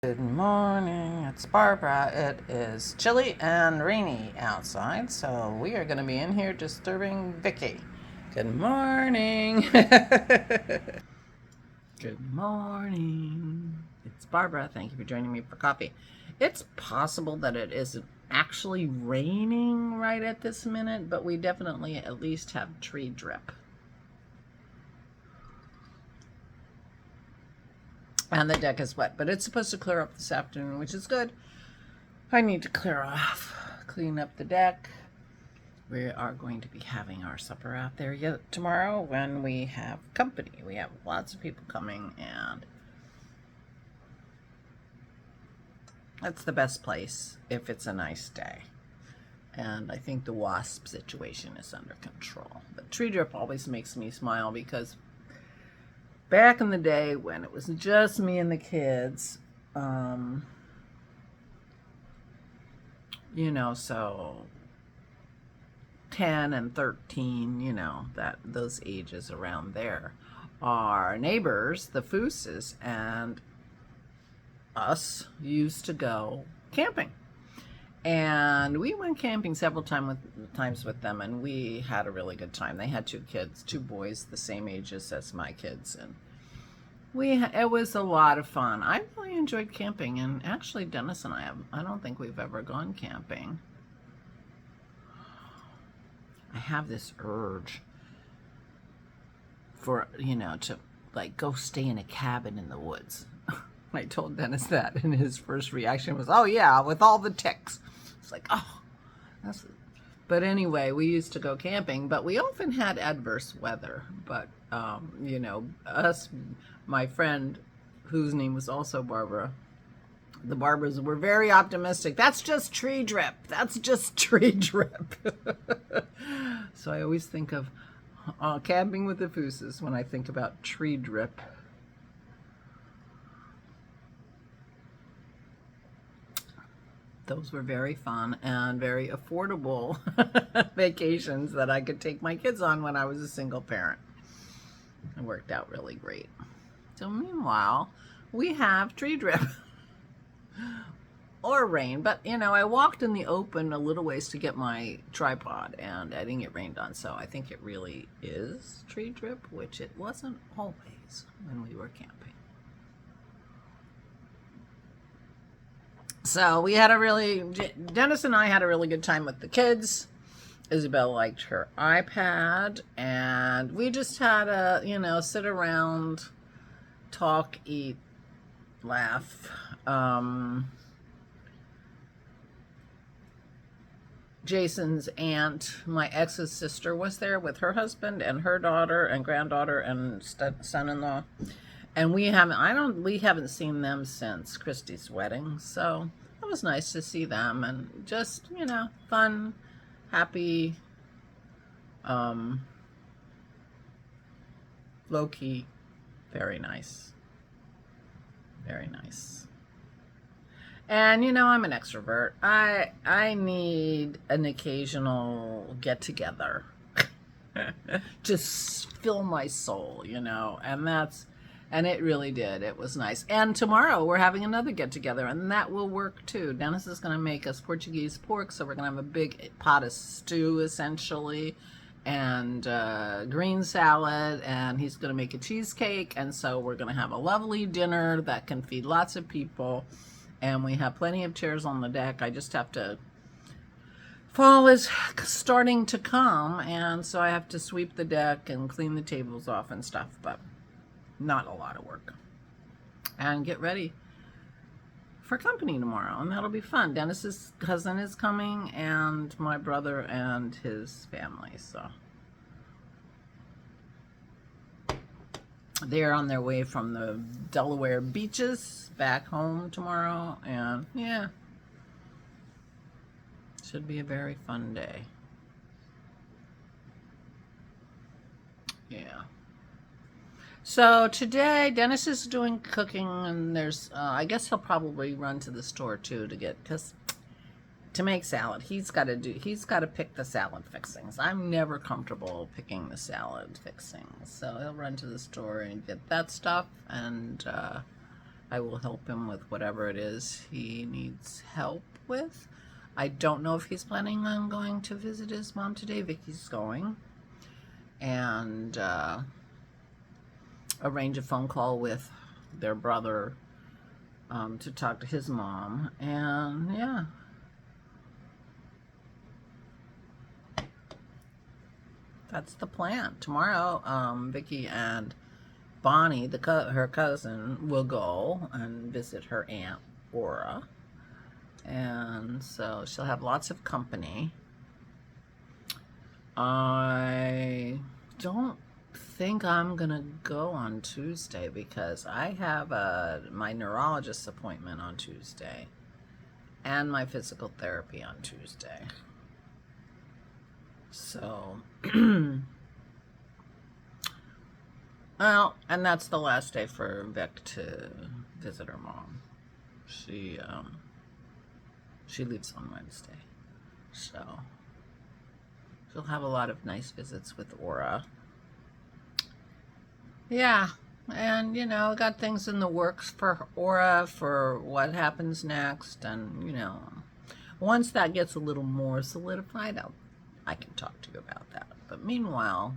Good morning, it's Barbara. It is chilly and rainy outside, so we are going to be in here disturbing Vicky. Good morning. Good morning. It's Barbara. Thank you for joining me for coffee. It's possible that it isn't actually raining right at this minute, but we definitely at least have tree drip. And the deck is wet, but it's supposed to clear up this afternoon, which is good. I need to clean up the deck. We are going to be having our supper out there tomorrow when we have company. We have lots of people coming, and that's the best place if it's a nice day. And I think the wasp situation is under control. But tree drip always makes me smile because back in the day when it was just me and the kids, so 10 and 13, those ages around there, our neighbors, the Fooses, and us used to go camping. And we went camping several times with them, and we had a really good time. They had two kids, two boys the same ages as my kids, and it was a lot of fun. I really enjoyed camping, and actually Dennis and I don't think we've ever gone camping. I have this urge for, to like go stay in a cabin in the woods. I told Dennis that, and his first reaction was, "Oh yeah, with all the ticks." It's like, oh, that's. But anyway, we used to go camping, but we often had adverse weather. But my friend, whose name was also Barbara, the Barbaras were very optimistic. That's just tree drip. That's just tree drip. So I always think of camping with the Fooses when I think about tree drip. Those were very fun and very affordable vacations that I could take my kids on when I was a single parent. It worked out really great. So meanwhile, we have tree drip or rain, but I walked in the open a little ways to get my tripod, and I didn't get rained on, so I think it really is tree drip, which it wasn't always when we were camping. So Dennis and I had a really good time with the kids. Isabel liked her iPad, and we just had a, sit around, talk, eat, laugh. Jason's aunt, my ex's sister, was there with her husband and her daughter and granddaughter and son-in-law. And we haven't seen them since Christy's wedding, so it was nice to see them, and just, fun, happy, low-key, very nice. Very nice. And I'm an extrovert. I need an occasional get-together to fill my soul, and it really did. It was nice. And tomorrow we're having another get-together, and that will work too. Dennis is going to make us Portuguese pork, so we're going to have a big pot of stew, essentially, and green salad, and he's going to make a cheesecake, and so we're going to have a lovely dinner that can feed lots of people, and we have plenty of chairs on the deck. I just have to... Fall is starting to come, and so I have to sweep the deck and clean the tables off and stuff, but not a lot of work. And get ready for company tomorrow, and that'll be fun. Dennis's cousin is coming, and my brother and his family, so they're on their way from the Delaware beaches back home tomorrow, and yeah, should be a very fun day. Yeah. So today, Dennis is doing cooking, and there's, I guess he'll probably run to the store too because to make salad, he's got to pick the salad fixings. I'm never comfortable picking the salad fixings, so he'll run to the store and get that stuff, and I will help him with whatever it is he needs help with. I don't know if he's planning on going to visit his mom today. Vicky's going. And arrange a phone call with their brother to talk to his mom. And yeah. That's the plan. Tomorrow, Vicky and Bonnie, her cousin, will go and visit her aunt, Aura. And so she'll have lots of company. I don't think I'm going to go on Tuesday because I have my neurologist appointment on Tuesday and my physical therapy on Tuesday. So, well, and that's the last day for Vic to visit her mom. She leaves on Wednesday, so she'll have a lot of nice visits with Aura. Yeah, and you know, got things in the works for Aura for what happens next, and you know, once that gets a little more solidified, I can talk to you about that. But meanwhile,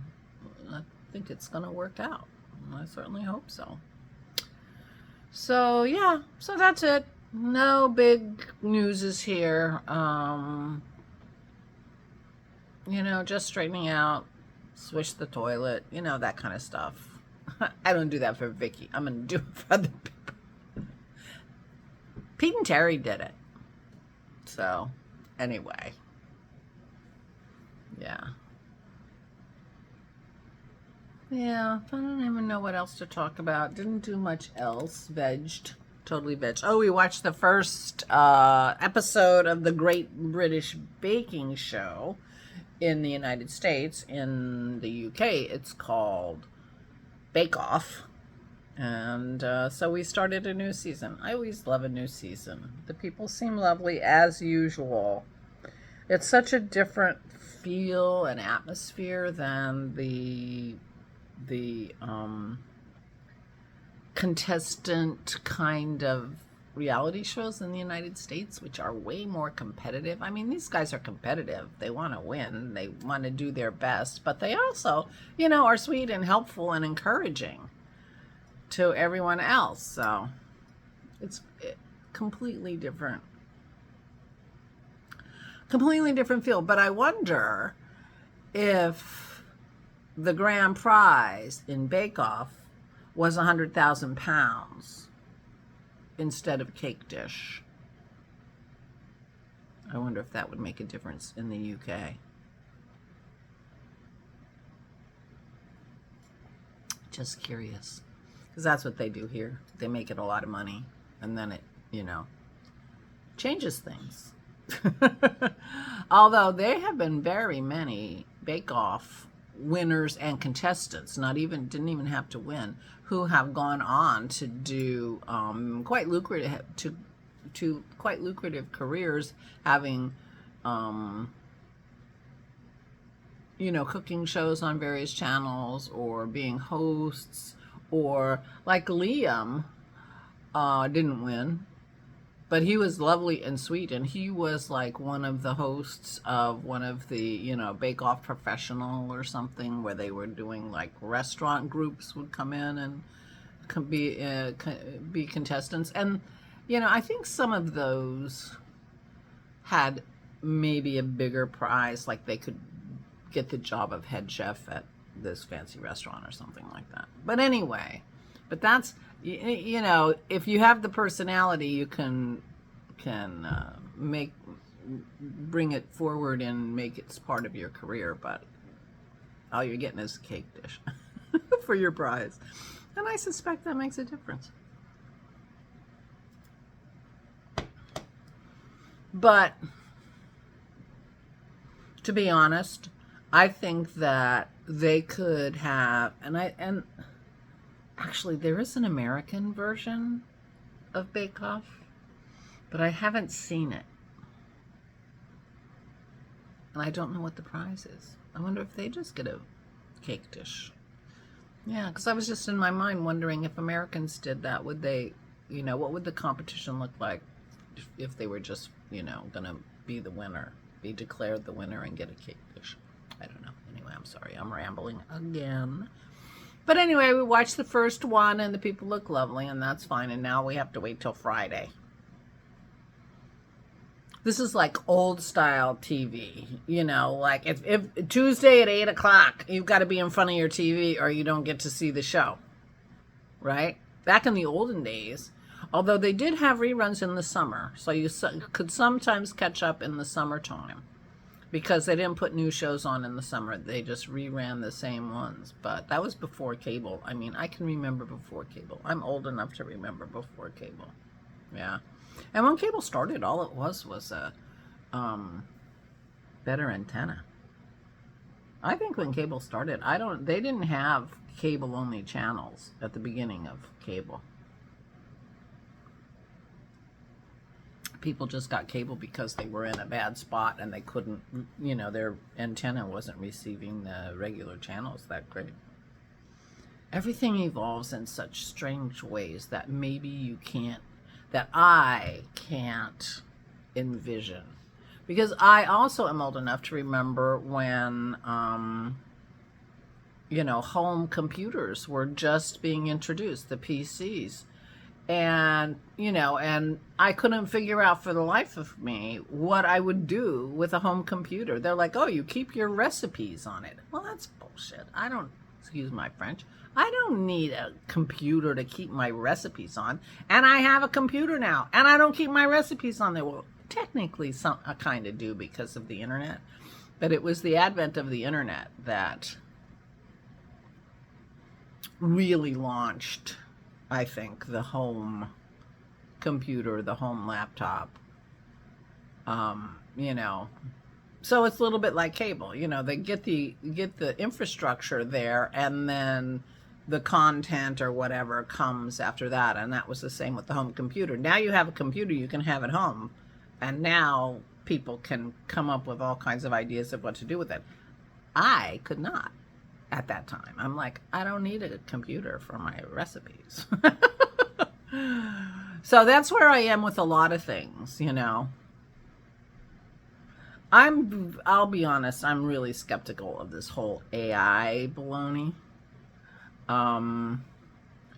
I think it's gonna work out. I certainly hope so. So yeah, so that's it. No big news is here. You know, just straightening out, swish the toilet, you know, that kind of stuff. I don't do that for Vicky. I'm gonna do it for other people. Pete and Terry did it. So, anyway. Yeah. Yeah, I don't even know what else to talk about. Didn't do much else. Vegged. Totally veg. Oh, we watched the first episode of the Great British Baking Show in the United States. In the UK, it's called Bake Off. And so we started a new season. I always love a new season. The people seem lovely as usual. It's such a different feel and atmosphere than the contestant kind of reality shows in the United States, which are way more competitive. I mean, these guys are competitive. They want to win. They want to do their best, but they also, you know, are sweet and helpful and encouraging to everyone else. So it's completely different feel. But I wonder if the grand prize in Bake Off was 100,000 pounds instead of cake dish. I wonder if that would make a difference in the UK. Just curious. Because that's what they do here. They make it a lot of money. And then it, you know, changes things. Although there have been very many Bake Off winners and contestants, didn't even have to win, who have gone on to do quite lucrative careers, having you know, cooking shows on various channels, or being hosts, or like Liam didn't win, but he was lovely and sweet, and he was like one of the hosts of one of the, you know, Bake Off Professional or something, where they were doing like restaurant groups would come in and be contestants. And, you know, I think some of those had maybe a bigger prize, like they could get the job of head chef at this fancy restaurant or something like that. But anyway, but that's, you know, if you have the personality, you can bring it forward and make it part of your career. But all you're getting is a cake dish for your prize, and I suspect that makes a difference. But to be honest, I think that they could have, and actually, there is an American version of Bake Off, but I haven't seen it. And I don't know what the prize is. I wonder if they just get a cake dish. Yeah, because I was just in my mind wondering if Americans did that, would they You know, what would the competition look like if they were just, you know, gonna be the winner, be declared the winner and get a cake dish? I don't know. Anyway, I'm sorry, I'm rambling again. But anyway, we watched the first one and the people look lovely, and that's fine. And now we have to wait till Friday. This is like old style TV, you know, like if Tuesday at 8 o'clock, you've got to be in front of your TV or you don't get to see the show, right? Back in the olden days, although they did have reruns in the summer, so you could sometimes catch up in the summertime because they didn't put new shows on in the summer. They just reran the same ones, but that was before cable. I mean, I can remember before cable. I'm old enough to remember before cable. Yeah. And when cable started, all it was a better antenna. I think when cable started, they didn't have cable only channels at the beginning of cable. People just got cable because they were in a bad spot and they couldn't, you know, their antenna wasn't receiving the regular channels that great. Everything evolves in such strange ways that maybe you can't, that I can't envision. Because I also am old enough to remember when, you know, home computers were just being introduced, the PCs. And, you know, and I couldn't figure out for the life of me what I would do with a home computer. They're like, oh, you keep your recipes on it. Well, that's bullshit. I don't, excuse my French, I don't need a computer to keep my recipes on. And I have a computer now, and I don't keep my recipes on there. Well, technically, I kind of do because of the internet. But it was the advent of the internet that really launched, I think, the home computer, the home laptop. You know, so it's a little bit like cable. You know, they get the infrastructure there, and then the content or whatever comes after that. And that was the same with the home computer. Now you have a computer you can have at home, and now people can come up with all kinds of ideas of what to do with it. I could not at that time. I'm like, I don't need a computer for my recipes. So that's where I am with a lot of things, you know. I'll be honest, I'm really skeptical of this whole AI baloney.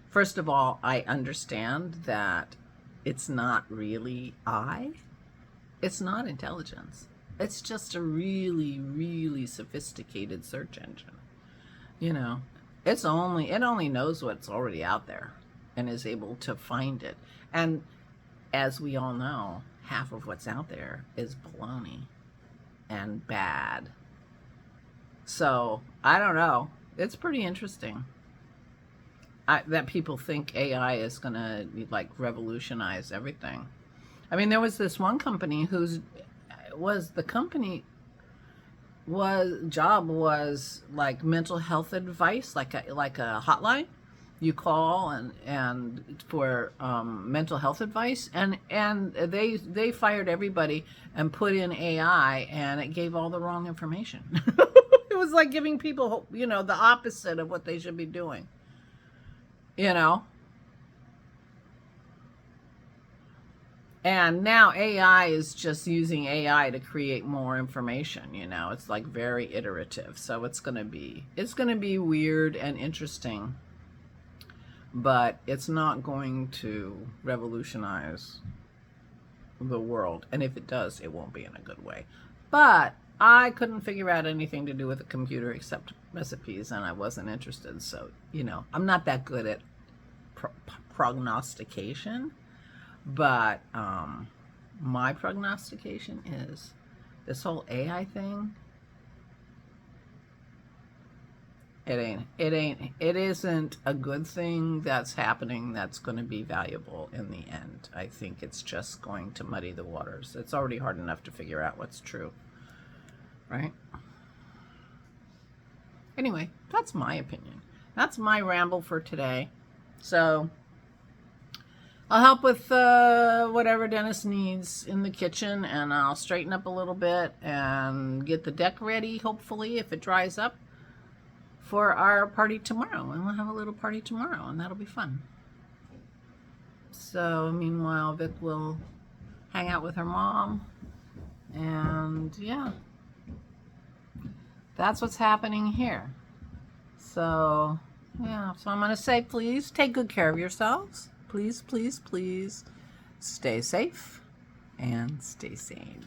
First of all, I understand that it's not really it's not intelligence. It's just a really, really sophisticated search engine. You know, it only knows what's already out there and is able to find it. And as we all know, half of what's out there is baloney and bad. So, I don't know. It's pretty interesting that people think AI is going to, like, revolutionize everything. I mean, there was this one company job was like mental health advice, like a hotline you call and for mental health advice, and they fired everybody and put in AI, and it gave all the wrong information. It was like giving people, you know, the opposite of what they should be doing, you know. And now AI is just using AI to create more information, you know. It's like very iterative. So it's going to be weird and interesting, but it's not going to revolutionize the world. And if it does, it won't be in a good way. But I couldn't figure out anything to do with a computer except recipes, and I wasn't interested. So, you know, I'm not that good at prognostication. But my prognostication is this whole AI thing. It isn't a good thing that's happening that's going to be valuable in the end. I think it's just going to muddy the waters. It's already hard enough to figure out what's true, right? Anyway, that's my opinion. That's my ramble for today. So I'll help with whatever Dennis needs in the kitchen, and I'll straighten up a little bit and get the deck ready, hopefully, if it dries up, for our party tomorrow. And we'll have a little party tomorrow, and that'll be fun. So meanwhile, Vic will hang out with her mom. And yeah, that's what's happening here. So yeah, so I'm going to say, please take good care of yourselves. Please, please, please stay safe and stay sane.